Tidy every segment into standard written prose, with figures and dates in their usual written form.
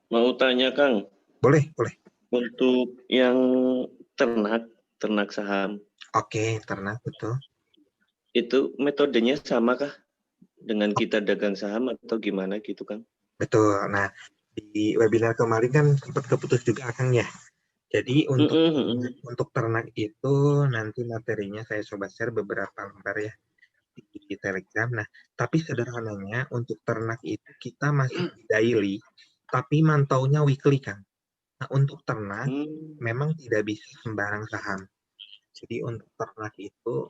Mau tanya Kang, Boleh, boleh. untuk yang ternak saham, Oke, ternak betul. itu metodenya sama kah dengan kita dagang saham atau gimana gitu Kang? Betul. Nah, di webinar kemarin kan sempat keputus juga Kang ya. Jadi untuk ternak itu nanti materinya saya coba share beberapa lembar ya di Telegram. Nah, tapi sederhananya untuk ternak itu kita masih daily, tapi mantaunya weekly Kang. Nah, untuk ternak memang tidak bisa sembarang saham. Jadi untuk ternak itu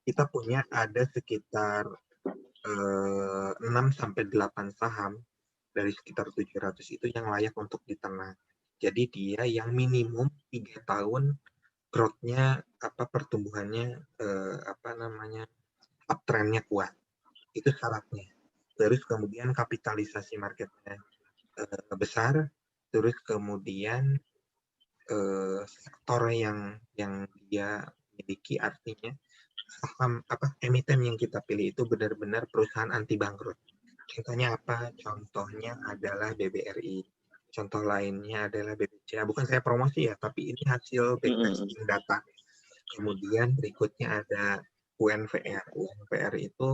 kita punya ada sekitar 6 sampai 8 saham dari sekitar 700 itu yang layak untuk diternak. Jadi dia yang minimum 3 tahun growth-nya pertumbuhannya uptrend-nya kuat. Itu syaratnya. Terus kemudian kapitalisasi marketnya besar, terus kemudian sektor yang dia miliki, artinya saham emiten yang kita pilih itu benar-benar perusahaan anti bangkrut. Contohnya apa? Contohnya adalah BBRI. Contoh lainnya adalah BBCA. Bukan saya promosi ya, tapi ini hasil backtesting data. Kemudian berikutnya ada UNVR. UNVR itu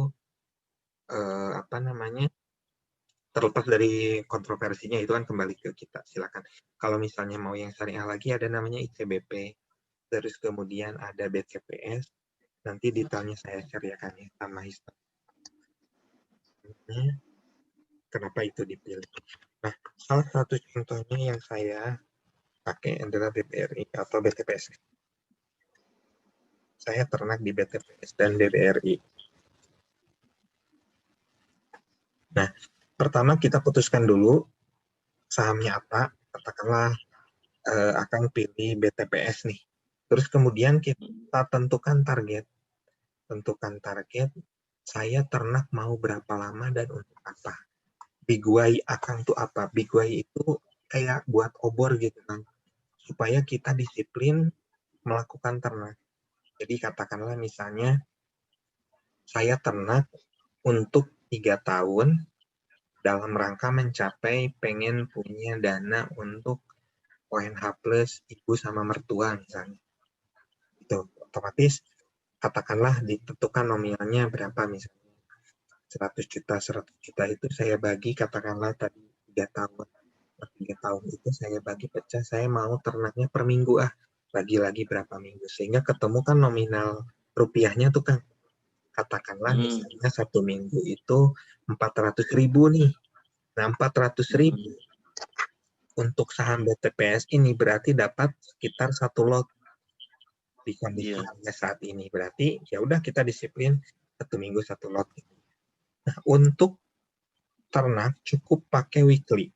terlepas dari kontroversinya itu kan kembali ke kita. Silakan. Kalau misalnya mau yang syariah lagi ada namanya ICBP. Terus kemudian ada BCPS. Nanti detailnya saya share ya kan ya sama histori. Kenapa itu dipilih? Nah, salah satu contohnya yang saya pakai adalah BBRI atau BTPS. Saya ternak di BTPS dan BBRI. Nah, pertama kita putuskan dulu sahamnya apa. Katakanlah akan pilih BTPS nih. Terus kemudian kita tentukan target. Tentukan target, saya ternak mau berapa lama dan untuk apa. Big Why Akang tuh apa? Big Why itu kayak buat obor gitu kan. Supaya kita disiplin melakukan ternak. Jadi katakanlah misalnya saya ternak untuk 3 tahun dalam rangka mencapai pengen punya dana untuk ONH plus ibu sama mertua misalnya. Itu otomatis katakanlah ditentukan nominalnya berapa misalnya 100 juta itu saya bagi katakanlah tadi 3 tahun. 3 tahun itu saya bagi pecah, saya mau ternaknya per minggu bagi-lagi berapa minggu sehingga ketemu kan nominal rupiahnya tuh kan katakanlah misalnya 1 minggu itu 400.000 nih. Nah 400.000 untuk saham BTPS ini berarti dapat sekitar 1 lot di kondisi harga saat ini. Berarti ya udah kita disiplin 1 minggu 1 lot. Nah untuk ternak cukup pakai weekly.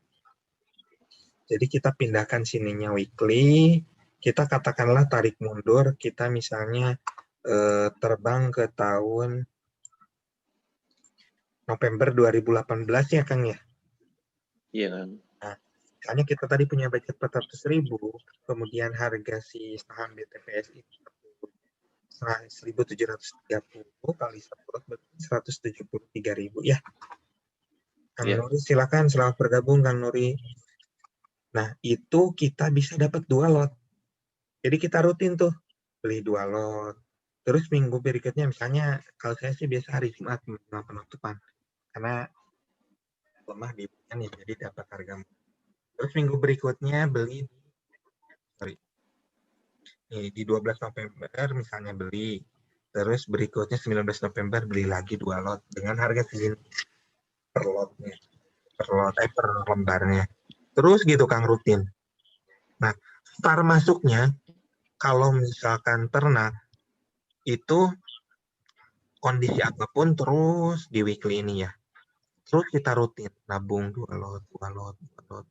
Jadi kita pindahkan sininya weekly, kita katakanlah tarik mundur, kita misalnya terbang ke tahun November 2018 ya Kang ya? Iya kan. Nah, misalnya kita tadi punya budget 400.000, kemudian harga si saham BTPS itu 1.730 kali 1 lot berarti 173.000 ya. Kang Nuri silakan, selamat bergabung Kang Nuri. Nah, itu kita bisa dapat 2 lot. Jadi kita rutin tuh beli 2 lot. Terus minggu berikutnya misalnya kalau saya sih biasa hari Jumat penutupan karena lemah di bulan ya jadi dapat harga. Terus minggu berikutnya beli di 12 November misalnya beli. Terus berikutnya 19 November beli lagi 2 lot dengan harga segini per lotnya. Per lembarnya. Terus gitu Kang rutin. Nah, start masuknya kalau misalkan ternak itu kondisi apapun terus di weekly ini ya. Terus kita rutin nabung 2 lot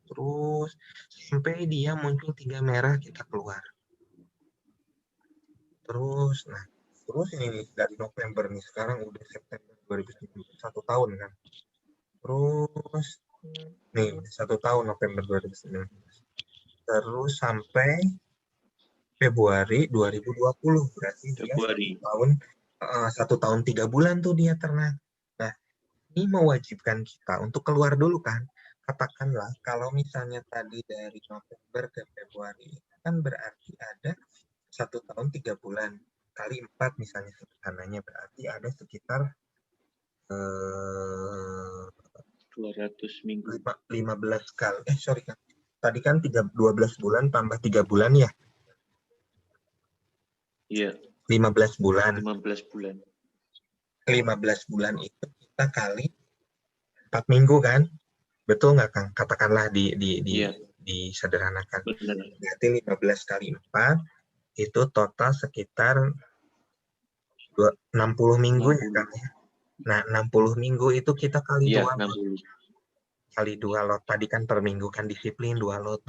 terus sampai dia muncul 3 merah kita keluar. Terus ini dari November nih sekarang udah September 2019 1 tahun kan. Terus nih 1 tahun November 2019. Terus sampai Februari 2020 berarti dia 1 tahun 3 bulan tuh dia ternak. Nah, ini mewajibkan kita untuk keluar dulu kan. katakanlah kalau misalnya tadi dari November ke Februari kan berarti ada 1 tahun 3 bulan kali 4 misalnya sederhananya berarti ada sekitar 200 minggu. 15 kali. Sorry kan. Tadi kan 12 bulan tambah 3 bulan ya. Iya. 15 bulan. 15 bulan. 15 bulan itu kita kali 4 minggu kan? Betul nggak Kang? Katakanlah disederhanakan. Benar. Berarti 15 kali 4 itu total sekitar 60 minggu 60. ya Kang ya. Nah, 60 minggu itu kita kali 2 lot. 60. Kali 2 lot. Tadi kan per minggu kan disiplin 2 lot.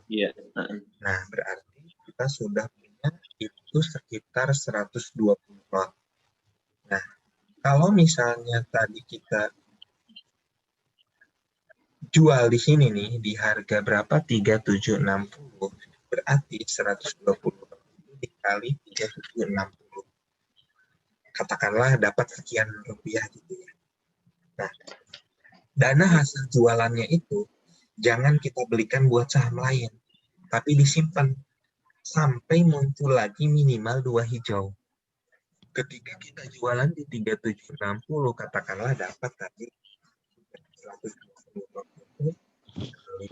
Iya. Nah, berarti kita sudah punya itu sekitar 120 lot. Nah, kalau misalnya tadi kita jual di sini nih di harga berapa? 3760. Berarti 120 dikali 3760. Katakanlah dapat sekian rupiah gitu ya. Nah, dana hasil jualannya itu jangan kita belikan buat saham lain, tapi disimpan sampai muncul lagi minimal 2 hijau. Ketika kita jualan di 3760, katakanlah dapat tadi 120 kali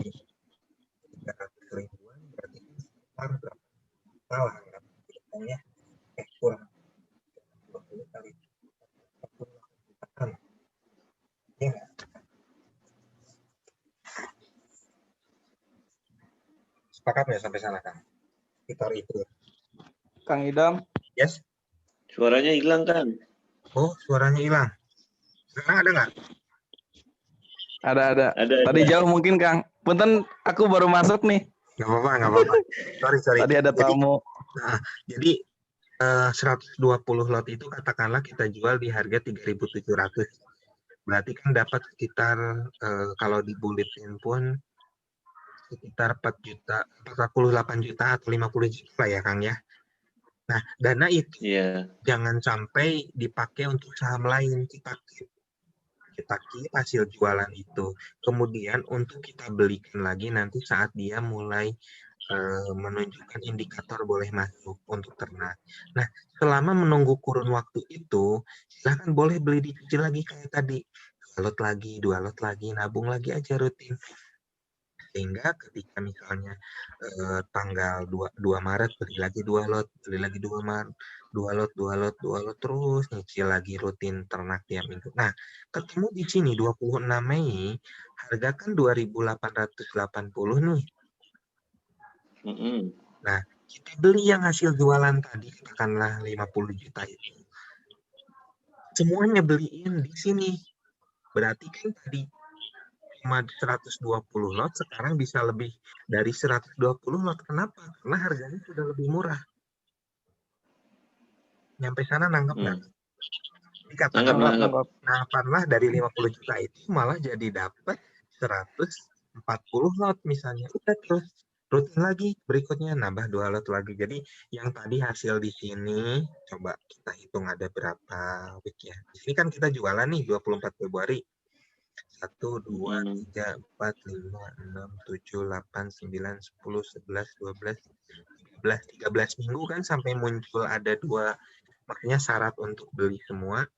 300 ribuan, berarti sekitar berapa? Salah kan? Hitungannya kurang 20 kali 40 jutaan. Ya, sepakat nggak sampai sana kan? Sekitar itu. Kang Idam. Yes. Suaranya hilang kan? Oh, suaranya hilang. Sekarang ada nggak? Ada. Ada. Tadi jauh mungkin Kang. Punten, aku baru masuk nih. Nggak apa-apa. Sorry. Tadi ada tamu. Jadi 120 lot itu katakanlah kita jual di harga 3.700. Berarti kan dapat sekitar kalau dibulitin pun sekitar 48 juta atau 50 juta lah ya Kang ya. Nah, dana itu jangan sampai dipakai untuk saham lain. Kita keep hasil jualan itu. Kemudian untuk kita belikan lagi nanti saat dia mulai menunjukkan indikator boleh masuk untuk ternak. Nah, selama menunggu kurun waktu itu, silahkan boleh beli dicicil lagi kayak tadi. 2 lot lagi, nabung lagi aja rutin. Sehingga ketika misalnya tanggal 2 Maret beli lagi 2 lot, beli lagi 2 Maret, 2 lot, terus nyicil lagi rutin ternak tiap minggu. Nah, ketemu di sini 26 Mei, harga kan 2.880 nih. Nah, kita beli yang hasil jualan tadi, katakanlah 50 juta itu. Semuanya beliin di sini. Berarti kan tadi cuma 120 lot, sekarang bisa lebih dari 120 lot. Kenapa? Karena harganya sudah lebih murah. Nyampe sana nangkep nggak? Katakanlah dari 50 juta itu malah jadi dapat 140 lot misalnya. Udah terus rutin lagi berikutnya nambah 2 lot lagi. Jadi yang tadi hasil di sini coba kita hitung ada berapa week ya. Di sini kan kita jualan nih 24 Februari. 1, 2, 3, 4, 5, 6, 7, 8, 9, 10, 11, 12, 13 minggu kan sampai muncul ada 2, makanya syarat untuk beli semua.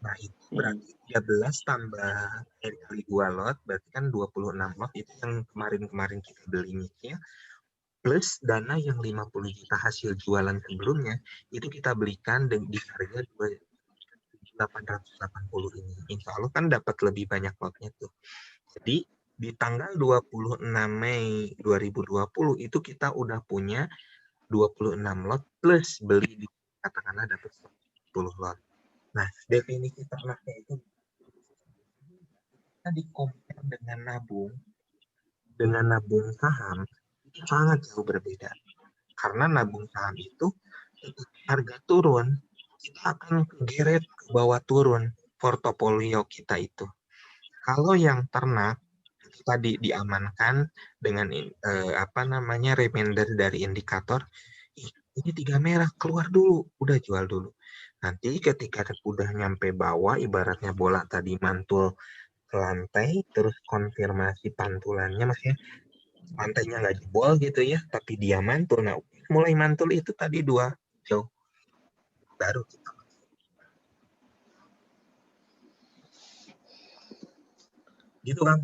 Nah, itu berarti 13 tambah kali 2 lot, berarti kan 26 lot itu yang kemarin kita belinya ya. Plus dana yang 50 juta hasil jualan sebelumnya, itu kita belikan di harga 880 ini. Insya Allah kan dapat lebih banyak lotnya tuh. Jadi di tanggal 26 Mei 2020 itu kita udah punya 26 lot plus beli di katakanlah dapat 10 lot. Nah, definisi ternaknya itu kita di-compare dengan nabung saham itu sangat jauh berbeda. Karena nabung saham itu harga turun, kita akan kegeret ke bawah turun portofolio kita itu. Kalau yang ternak tadi diamankan dengan reminder dari indikator, ini 3 merah, keluar dulu, udah jual dulu. Nanti ketika udah nyampe bawah, ibaratnya bola tadi mantul ke lantai, terus konfirmasi pantulannya, maksudnya lantainya nggak jebol gitu ya, tapi dia mantul. Nah, mulai mantul itu tadi 2 jauh, baru kita. Gitu, Kang.